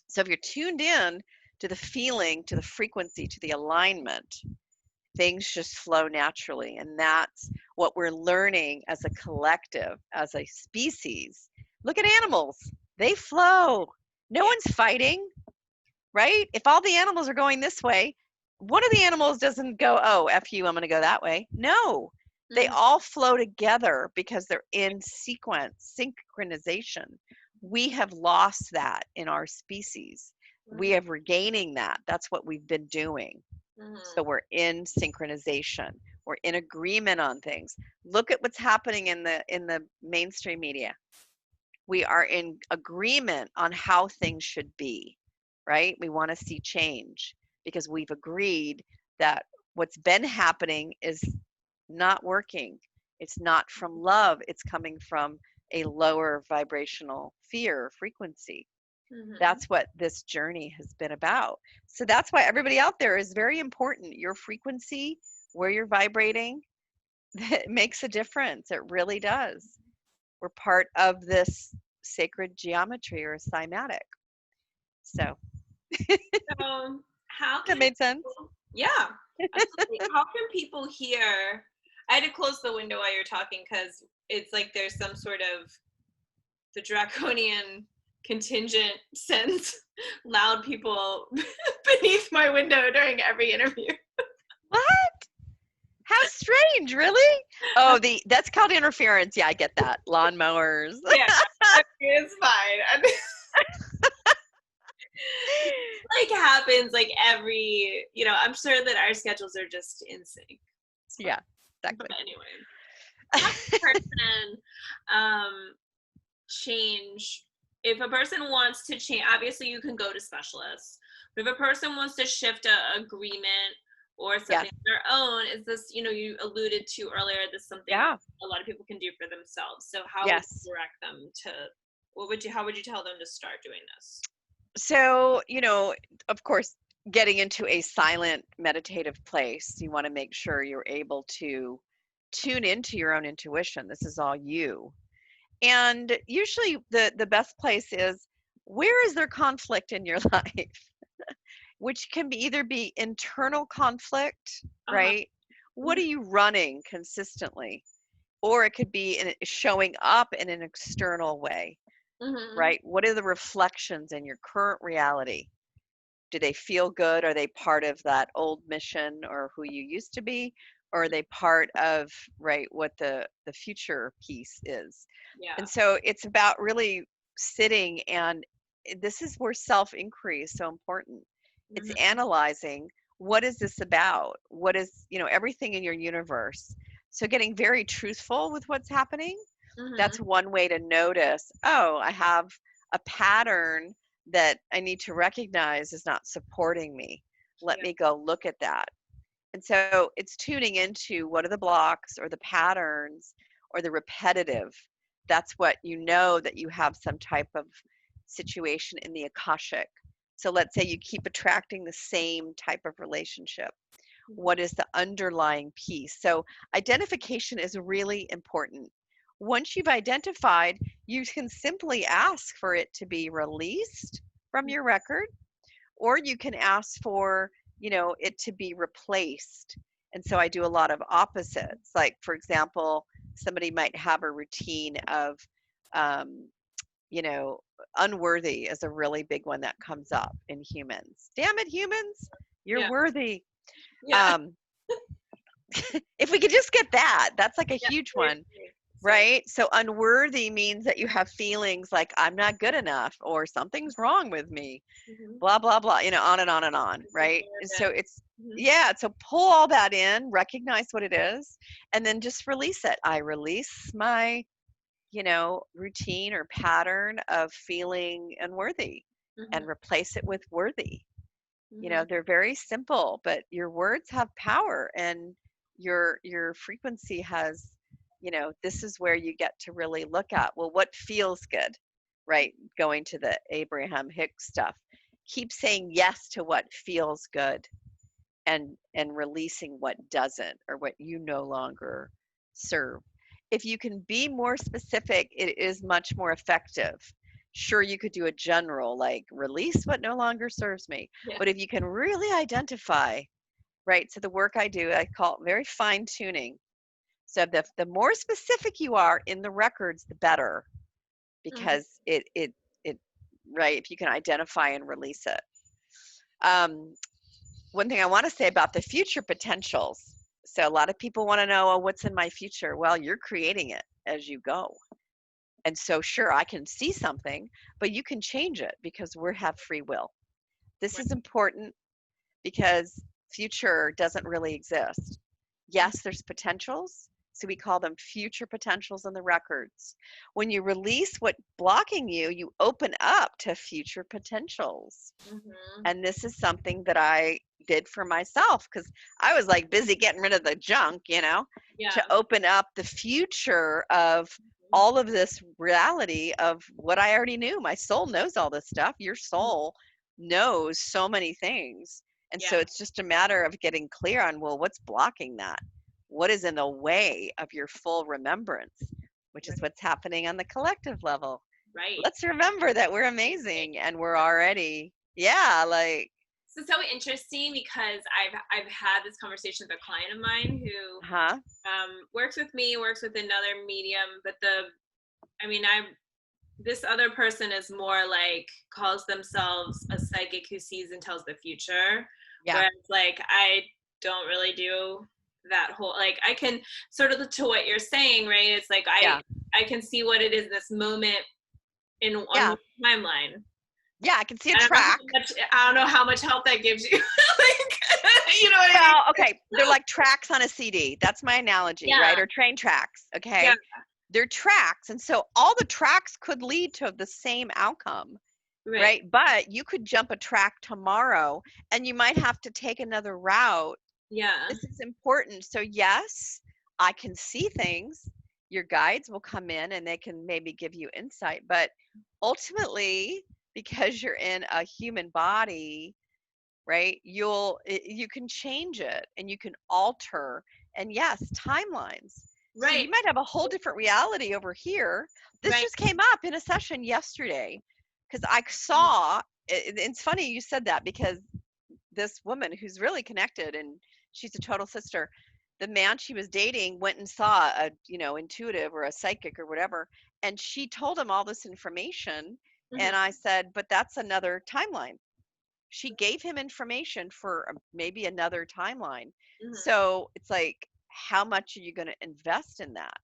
So if you're tuned in to the feeling, to the frequency, to the alignment, things just flow naturally. And that's what we're learning as a collective, as a species. Look at animals, they flow. No Yeah. one's fighting, right? If all the animals are going this way, one of the animals doesn't go, oh, F you, I'm going to go that way. No, they Mhm. all flow together because they're in sequence, synchronization. We have lost that in our species. We Mhm. have regaining that. That's what we've been doing. So Mhm. we're in synchronization. We're in agreement on things. Look at what's happening in the mainstream media. We are in agreement on how things should be, right? We want to see change, because we've agreed that what's been happening is not working. It's not from love, it's coming from a lower vibrational fear frequency. Mhm. That's what this journey has been about. So that's why everybody out there is very important. Your frequency, where you're vibrating, it makes a difference. It really does. We're part of this sacred geometry, or cymatic. So So, how that can made sense. people, yeah, absolutely. How can people hear? I had to close the window while you're talking because it's like there's some sort of the draconian contingent sends loud people beneath my window during every interview. What? How strange, really? Oh, that's called interference. Yeah, I get that. Lawnmowers. Yeah, I mean, it's fine. I mean, like happens like every, I'm sure that our schedules are just in sync. It's fine. Yeah, But exactly. anyway, how can a person um, change if a person wants to change? Obviously you can go to specialists, but if a person wants to shift a agreement or something Yes. of their own, is this, you alluded to earlier, this is something Yeah. a lot of people can do for themselves. So how would Yes. you direct them to, how would you tell them to start doing this? So, of course, getting into a silent meditative place, you want to make sure you're able to tune into your own intuition. This is all you. And usually the best place is, where is there conflict in your life? Which can be either be internal conflict, Uh-huh. right? What Mhm. are you running consistently? Or it could be showing up in an external way, Mhm. right? What are the reflections in your current reality? Do they feel good? Are they part of that old mission or who you used to be? Or are they part of, right, what the future piece is? Yeah. And so it's about really sitting, and this is where self inquiry is so important. It's Mhm. analyzing, what is this about? What is, everything in your universe. So getting very truthful with what's happening, Mhm. that's one way to notice, oh, I have a pattern that I need to recognize is not supporting me. Let Yeah. me go look at that. And so it's tuning into what are the blocks or the patterns or the repetitive. That's what you know, that you have some type of situation in the Akashic. So let's say you keep attracting the same type of relationship. Mhm. What is the underlying piece? So identification is really important. Once you've identified, you can simply ask for it to be released from your record, or you can ask for, it to be replaced. And so I do a lot of opposites. Like, for example, somebody might have a routine of, um, you know, unworthy is a really big one that comes up in humans. Damn it, humans, you're Yeah. worthy. Yeah. Um, if we could just get that, that's like a Yeah. huge one, Seriously. Seriously. right? So unworthy means that you have feelings like I'm not good enough or something's wrong with me, Mhm. blah blah blah, on and on and on, right? And so Deserve it. it's, Mhm. yeah, so pull all that in, recognize what it is, and then just release it. I release my, routine or pattern of feeling unworthy, and Mhm. replace it with worthy. Mhm. They're very simple, but your words have power, and your frequency has, this is where you get to really look at, well, what feels good, right? Going to the Abraham Hicks stuff. Keep saying yes to what feels good, and releasing what doesn't, or what you no longer serve. If you can be more specific, it is much more effective. Sure, you could do a general, like release what no longer serves me, Yeah. but if you can really identify, right? So the work I do, I call it very fine tuning. So the more specific you are in the records, the better, Mhm. because it right, if you can identify and release it. Um, One thing I want to say about the future potentials. So a lot of people want to know, oh, what's in my future? Well, you're creating it as you go. And so sure, I can see something, but you can change it because we have free will. This Right. is important because future doesn't really exist. Mhm. Yes, there's potentials. So we call them future potentials in the records. When you release what's blocking you, you open up to future potentials. Mhm. And this is something that I did for myself, because I was like busy getting rid of the junk, to Yeah. open up the future of Mhm. all of this reality of what I already knew. My soul knows all this stuff. Your Mhm. soul knows so many things. And so Yeah. it's just a matter of getting clear on, well, what's blocking that? What is in the way of your full remembrance, which is Right. what's happening on the collective level. Right. Let's remember that we're Amazing. amazing and we're already, yeah, like, So interesting because I've had this conversation with a client of mine who huh? works with me, works with another medium, but I mean, this other person is more like calls themselves a psychic who sees and tells the future, Yeah, whereas like I don't really do that whole, like I can sort of, to what you're saying, right? It's like yeah, I can see what it is in this moment in on yeah, one timeline. yeah. I can see a I don't know track. how much I don't know how much help that gives you. Like, you know what I mean? Well, okay, they're like tracks on a CD. That's my analogy, Yeah, right? Or train tracks, yeah, okay? They're tracks. And so all the tracks could lead to the same outcome, right. right? But you could jump a track tomorrow and you might have to take another route. Yeah, This is important. So, yes, I can see things. Your guides will come in and they can maybe give you insight. But ultimately, because you're in a human body, right, you can change it and you can alter. And yes, timelines. So Right. you might have a whole different reality over here. This Right. just came up in a session yesterday because I saw, it's funny you said that because this woman who's really connected and she's a total sister, the man she was dating went and saw a, intuitive or a psychic or whatever, and she told him all this information. Mhm. And I said, but that's another timeline. She gave him information for maybe another timeline. Mhm. So it's like, how much are you going to invest in that?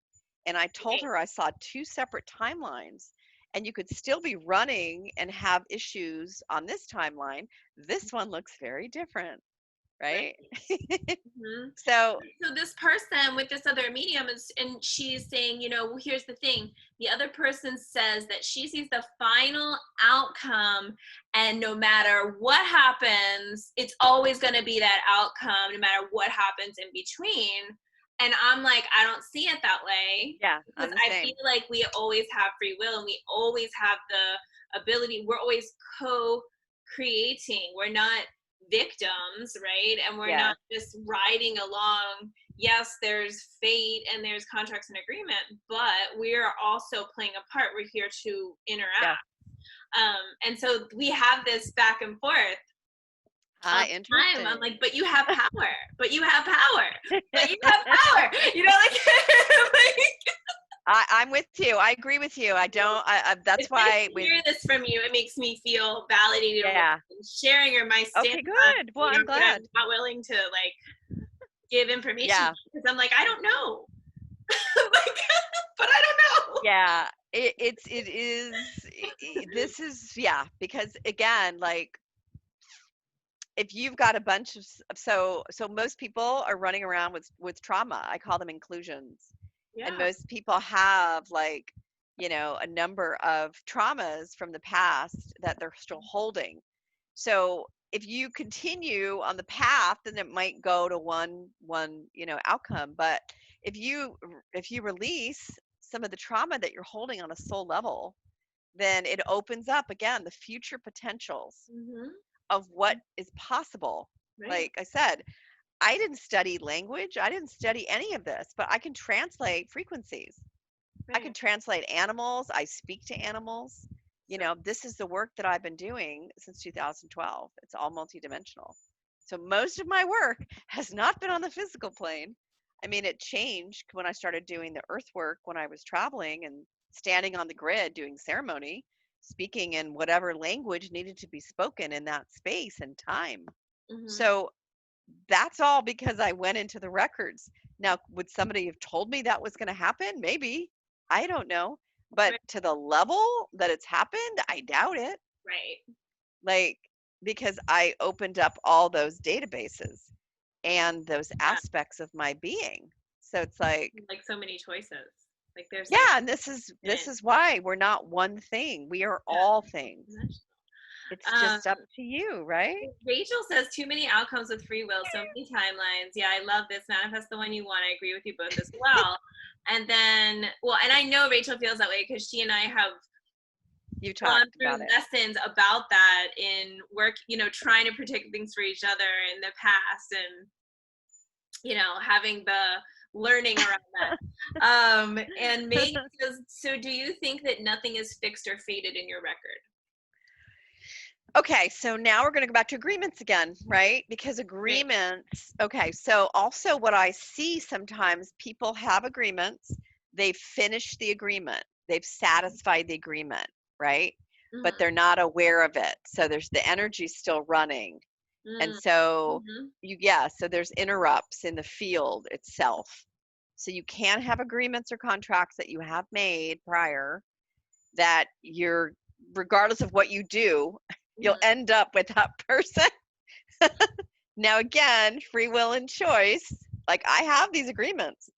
And I told Right. her I saw two separate timelines, and you could still be running and have issues on this timeline. This one looks very different, Right. right? Mhm. So, So this person with this other medium is, and she's saying, well, here's the thing. The other person says that she sees the final outcome, and no matter what happens, it's always going to be that outcome, no matter what happens in between. And I'm like, I don't see it that way, yeah, because I'm the I same. feel like we always have free will, and we always have the ability. We're always co-creating. We're not victims, right? And we're Yeah, not just riding along. Yes, there's fate and there's contracts and agreement, but we are also playing a part. We're here to yeah. interact. And so we have this back and forth all Ah, the time. I'm interesting. like, but you have power, but you have power, but you have power, like, like I'm with you. I agree with you. I don't. That's it's nice why to with hear this from you. It makes me feel validated and yeah. sharing or my stance Okay, on, good. Well, I'm but I'm glad. not willing to give information Yeah. because I'm like, I don't know. Like, but I don't know. Yeah, it is this is yeah, because again, like if you've got a bunch of so most people are running around with trauma. I call them inclusions. And Yeah. most people have like, a number of traumas from the past that they're still holding. So if you continue on the path, then it might go to one outcome. But if you release some of the trauma that you're holding on a soul level, then it opens up again the future potentials Mm-hmm. of what is possible. Right. Like I said, I didn't study language, I didn't study any of this, but I can translate frequencies. I can Right. translate animals. I speak to animals. So This is the work that I've been doing since 2012. It's all multidimensional. So most of my work has not been on the physical plane. I mean, it changed when I started doing the earth work when I was traveling and standing on the grid doing ceremony, speaking in whatever language needed to be spoken in that space and time. mm-hmm. So that's all because I went into the records. Now, would somebody have told me that was going to happen? Maybe. I don't know. But Right. to the level that it's happened, I doubt it. Right. Like, because I opened up all those databases and those Yeah. aspects of my being. So it's like, Like so many choices. Like there's so yeah, and this many. is why we're not one thing. We are all things. Yeah. It's Um, just up to you, right? Rachel says too many outcomes with free will, so many timelines. Yeah, I love this. Manifest the one you want. I agree with you both as well. And then, well, and I know Rachel feels that way because she and I have You gone talked through about it. lessons about that in work, trying to protect things for each other in the past, and having the learning around that. And Meg says, so do you think that nothing is fixed or fated in your record? Okay, so now we're going to go back to agreements again, right? Because Right. agreements, okay, so also what I see sometimes people have agreements, they've finished the agreement, they've satisfied the agreement, right? But Mm-hmm. they're not aware of it. So there's the energy still running. And so Mm-hmm. so there's interrupts in the field itself. So you can have agreements or contracts that you have made prior that you're regardless of what you do, you'll Mm-hmm. end up with that person. Now, again, free will and choice. Like I have these agreements.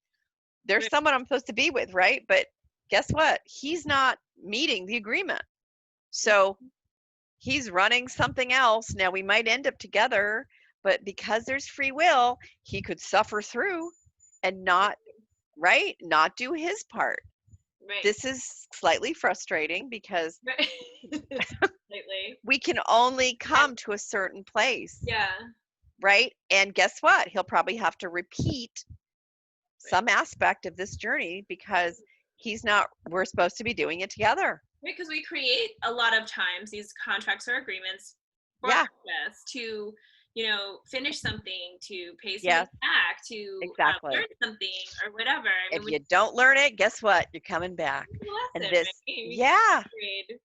There's Right. someone I'm supposed to be with, right? But guess what? He's not meeting the agreement. So he's running something else. Now we might end up together, but because there's free will, he could suffer through and not, right? Not do his part. Right. This is slightly frustrating because Right. Lately. we can only come to a certain place, Yeah. right? And guess what? He'll probably have to repeat some aspect of this journey because we're supposed to be doing it together. Because we create a lot of times these contracts or agreements for Yeah. us to, finish something, to pay something Yes, back, to exactly. learn something or whatever. I If mean, you don't learn it, guess what? You're coming back. it's a And lesson, this, right? We can't yeah, upgrade.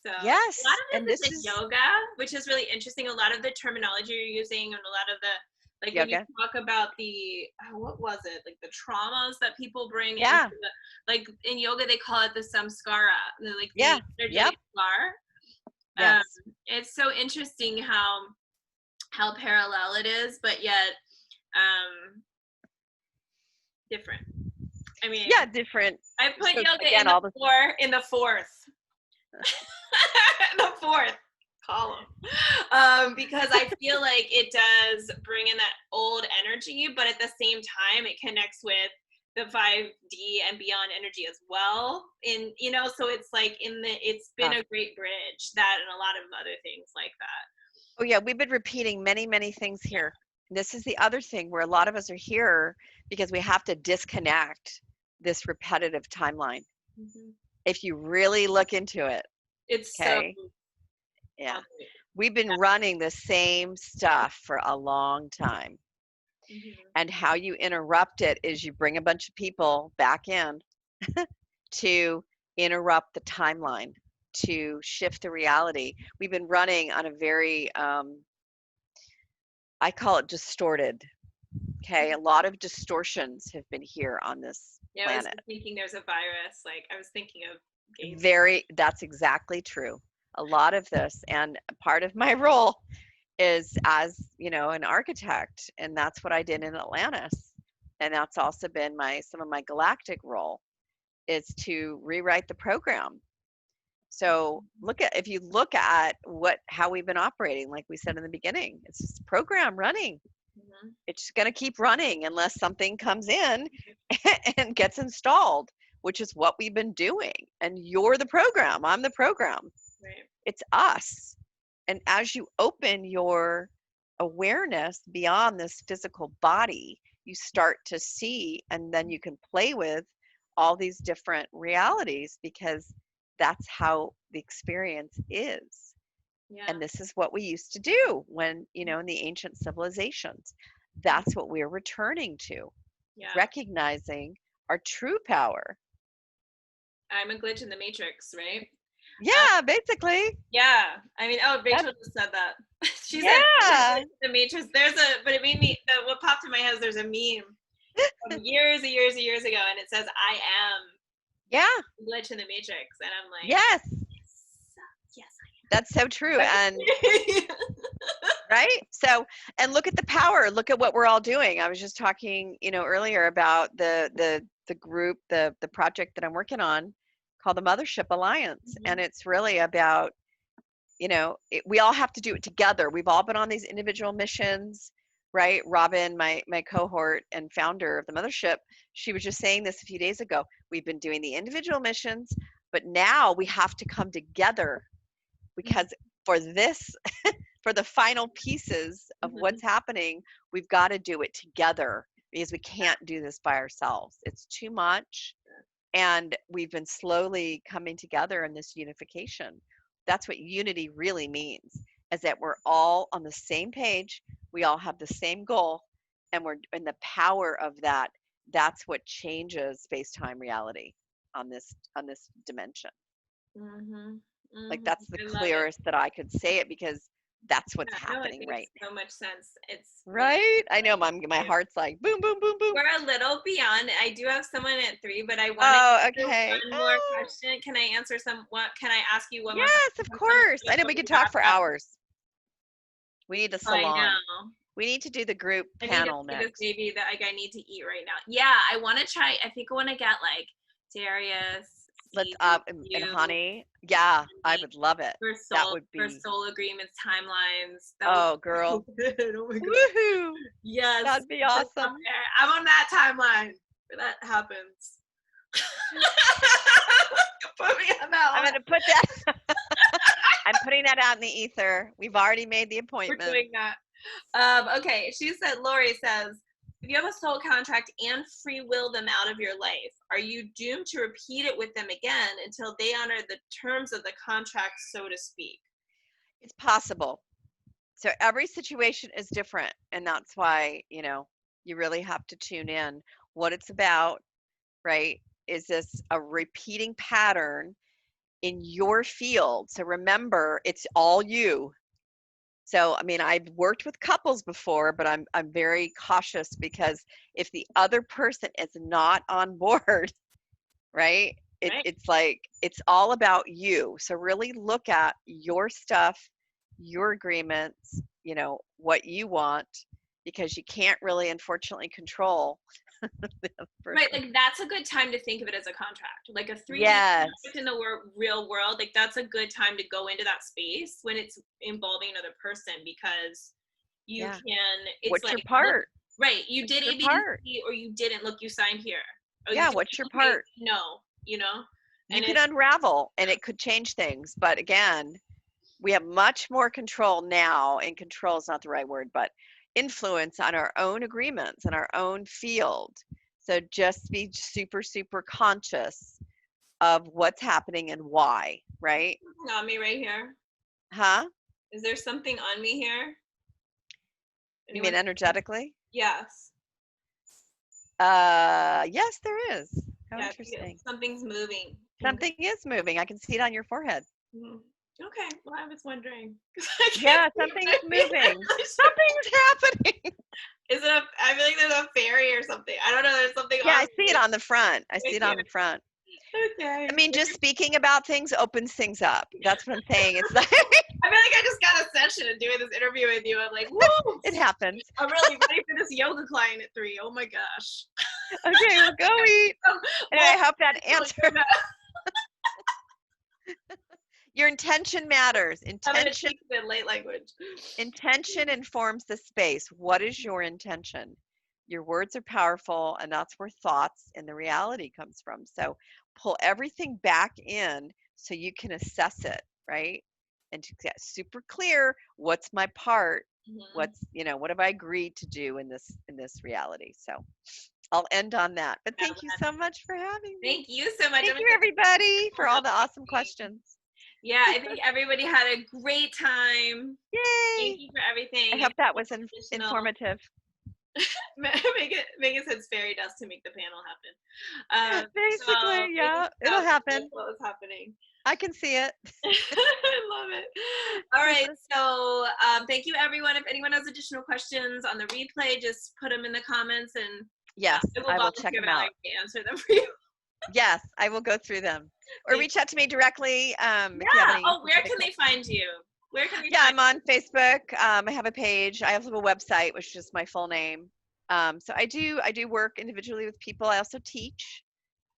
So a yes. lot And of this this is in is yoga, which is really interesting. A lot of the terminology you're using and a lot of the, like when you yoga. talk about the, what was it? Like the traumas that people bring into Yeah, like in yoga, they call it the samskara, like yeah, the yep, energetic scar. yes. It's so interesting how parallel it is, but yet different. I mean, Yeah, different. I put So yoga again, all the in the fourth the fourth column, because I feel like it does bring in that old energy, but at the same time it connects with the 5D and beyond energy as well. So it's like it's been a great bridge, that and a lot of other things like that. Oh yeah, we've been repeating many, many things here. This is the other thing where a lot of us are here because we have to disconnect this repetitive timeline. Mm-hmm. If you really look into it, It's so okay? Yeah. We've been running the same stuff for a long time. mm-hmm. And how you interrupt it is you bring a bunch of people back in to interrupt the timeline, to shift the reality. We've been running on a very, I call it distorted. Okay. A lot of distortions have been here on this Yeah, I was planet. thinking there's a virus. Like I was thinking of That's exactly true. A lot of this. And part of my role is as, an architect. And that's what I did in Atlantis. And that's also been some of my galactic role is to rewrite the program. So if you look at how we've been operating, like we said in the beginning, it's just a program running. Mm-hmm. It's going to keep running unless something comes in and gets installed, which is what we've been doing. And you're the program. I'm the program. Right. It's us. And as you open your awareness beyond this physical body, you start to see, and then you can play with all these different realities because that's how the experience is. Yeah. And this is what we used to do when, in the ancient civilizations. That's what we're returning to, recognizing our true power. I'm a glitch in the matrix, right? Yeah, basically. Yeah. I mean, Rachel just said that. She said the matrix. But it made me, what popped in my head is there's a meme from years and years and years ago, and it says, I am glitch in the matrix. And I'm like, yes, I am. That's so true. And right. So, and look at the power, look at what we're all doing. I was just talking, earlier about the group, the project that I'm working on called the Mothership Alliance. Mm-hmm. And it's really about, we all have to do it together. We've all been on these individual missions, right? Robin, my cohort and founder of the Mothership, she was just saying this a few days ago. We've been doing the individual missions, but now we have to come together because for the final pieces of what's happening, we've got to do it together because we can't do this by ourselves. It's too much. And we've been slowly coming together in this unification. That's what unity really means, is that we're all on the same page. We all have the same goal, and we're in the power of that. That's what changes space-time reality on this dimension. Mm-hmm. Like that's the clearest that I could say it because that's what's No, happening it makes so much sense. It's right. I know my heart's like boom, boom, boom, boom. We're a little beyond. I do have someone at 3, but I want to one more question. Can I answer can I ask you one more question? Yes, of course. I know we could talk for hours. We need a salon. I know. We need to do the group panel next. This baby that I need to eat right now. Yeah, I want to try. I think I want to get like Darius. And honey, yeah, I would love it. That would be for soul agreements, timelines. Girl. Oh my God. Woohoo. Yes. That'd be awesome. I'm on that timeline where that happens. Put me on that one. I'm going to put that. I'm putting that out in the ether. We've already made the appointment. We're doing that. Okay. Lori says, if you have a soul contract and free will them out of your life, are you doomed to repeat it with them again until they honor the terms of the contract, so to speak? It's possible. So every situation is different, and that's why, you really have to tune in what it's about, right? Is this a repeating pattern in your field? So remember, it's all you. So, I mean, I've worked with couples before, but I'm very cautious because if the other person is not on board, right? Right. It's like it's all about you. So really look at your stuff, your agreements, what you want, because you can't really, unfortunately, control the other Right, person. like that's a good time to think of it as a contract, like a 3D Yes. contract in the real world. Like that's a good time to go into that space when it's involving another person, because you Yeah. can. It's What's like, your look, part? right, you What's did your A, B, and part? C, or you didn't. Look, you signed here. Oh, you Yeah, did. what's your Okay, part? no, you know, You and can it's unravel and it could change things. But again, we have much more control now, and control is not the right word, but influence on our own agreements and our own field. So just be super, super conscious of what's happening and why, right? on me right here. Huh? Is there something on me here? You Anyone? mean energetically? Yes. Yes, there is. How Yeah, interesting. something's moving. Something is moving. I can see it on your forehead. Mhm. Okay, well, I was wondering. 'Cause I can't Yeah, see it, but something's I feel like moving. I should. Something's happening. Is it I feel like there's a fairy or something. I don't know. There's something Yeah, I on see it me. on the front. I see Right it on here. the front. I Okay. mean, just speaking about things opens things up. That's what I'm saying. It's like I feel like I just got a session and doing this interview with you. I'm like, woo! it happens. I'm really ready for this yoga client at 3. Oh my gosh. Okay, well, go eat. Anyway, Well, I hope that I'm answered. Your intention matters. gonna Intention teach the late language. Intention informs the space. What is your intention? Your words are powerful, and that's where thoughts and the reality comes from. So pull everything back in so you can assess it, right? And to get super clear, what's my part? Mhm. What have I agreed to do in this reality? So I'll end on that. But Yeah, thank you so much for having me. thank you so much. Thank you, everybody, for all the awesome questions. Yeah, I think everybody had a great time. Thank Yay! you for I everything. hope that was Additional. informative. Megan says fairy dust to make the panel happen. So Basically, Megan yeah, it'll knows happen. what was happening. I can see it. I love it. All right, so thank you everyone. If anyone has additional questions on the replay, just put them in the comments, and Yes, I will I will check volunteer them out. Valerie to answer them for you. Yes, I will go through them. Or reach out to me directly if you have Yeah. any Oh, where specific can they find you? Where can they Yeah, find I'm on Facebook. I have a page. I also have a website, which is my full name. So I do work individually with people. I also teach.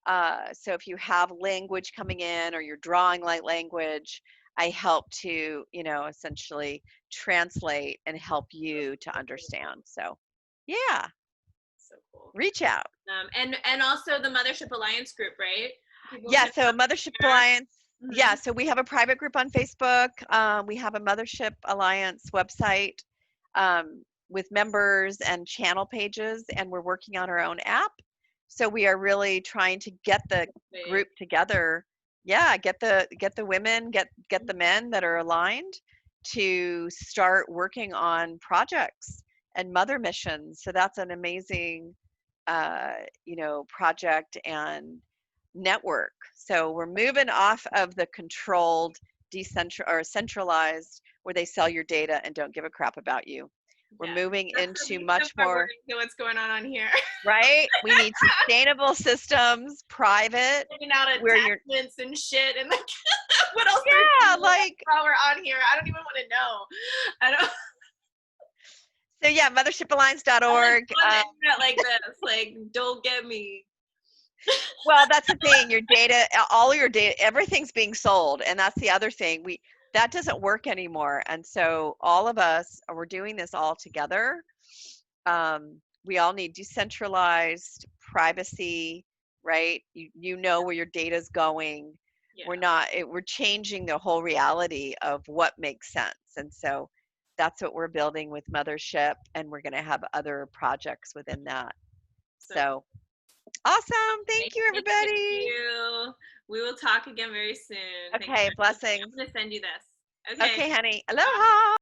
So if you have language coming in or you're drawing light language, I help to, essentially translate and help you to understand. So yeah, So cool. reach out. And also the Mothership Alliance group, right? People Yeah, can so Mothership Alliance. Yeah, Mhm. so we have a private group on Facebook. We have a Mothership Alliance website with members and channel pages, and we're working on our own app. So we are really trying to get the group together. Yeah, get the women, get the men that are aligned to start working on projects and mother missions. So that's an amazing, project and network. So we're moving off of the controlled, centralized, where they sell your data and don't give a crap about you. We're moving into much more, what's going on here. right? We need sustainable systems, private, Taking out where you're, attachments and shit, and like, what else? yeah, are we like, while we're on here, I don't even want to know. I don't. so yeah, mothershipalliance.org. Like this, like, don't get me. Well, that's the thing. Your data, all your data, everything's being sold, and that's the other thing. That doesn't work anymore, and so all of us we're doing this all together. We all need decentralized privacy, right? You know where your data is going. Yeah. We're changing the whole reality of what makes sense, and so that's what we're building with Mothership, and we're going to have other projects within that. So awesome. Thank you, everybody. Thank you. We will talk again very soon. Okay, blessings. I'm going to send you this. Okay, honey. Aloha.